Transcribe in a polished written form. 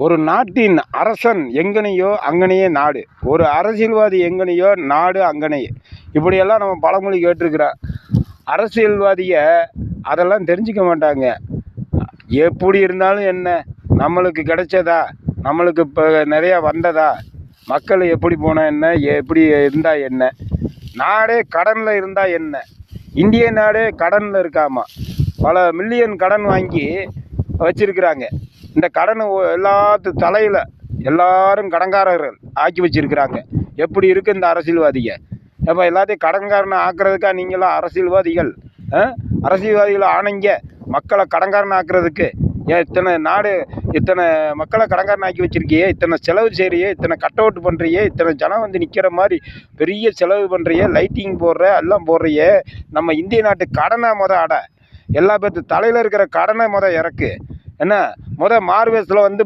ஒரு நாட்டின் அரசன் எங்கனையோ அங்கனையே நாடு, ஒரு அரசியல்வாதி எங்கனையோ நாடு அங்கனையே. இப்படியெல்லாம் நம்ம பழமொழி கேட்டிருக்கிறோம். அரசியல்வாதியை அதெல்லாம் தெரிஞ்சிக்க மாட்டாங்க. எப்படி இருந்தாலும் என்ன, நம்மளுக்கு கிடைச்சதா, நம்மளுக்கு இப்போ நிறையா வந்ததா, மக்கள் எப்படி போனால் என்ன, எப்படி இருந்தால் என்ன, நாடே கடனில் இருந்தால் என்ன. இந்திய நாடே கடனில் இருக்காமா, பல மில்லியன் கடன் வாங்கி வச்சிருக்கிறாங்க. இந்த கடன் எல்லாத்து தலையில் எல்லாரும் கடன்காரர்கள் ஆக்கி வச்சிருக்கிறாங்க. எப்படி இருக்குது இந்த அரசியல்வாதியை? அப்போ எல்லாத்தையும் கடன்காரனை ஆக்குறதுக்கா நீங்களாம் அரசியல்வாதிகள்? அரசியல்வாதிகளை ஆனீங்க மக்களை கடன்காரன் ஆக்குறதுக்கு. ஏன் இத்தனை நாடு, இத்தனை மக்களை கடன்காரன் ஆக்கி வச்சிருக்கியே, இத்தனை செலவு செய்கிறியே, இத்தனை கட் அவுட் பண்ணுறியே, இத்தனை ஜனம் வந்து நிற்கிற மாதிரி பெரிய செலவு பண்ணுறியே, லைட்டிங் போடுற எல்லாம் போடுறியே. நம்ம இந்திய நாட்டு கடனை அட, எல்லா பேர்த்து தலையில் இருக்கிற கடனை இறக்கு. என்ன மார்வேஸில் வந்து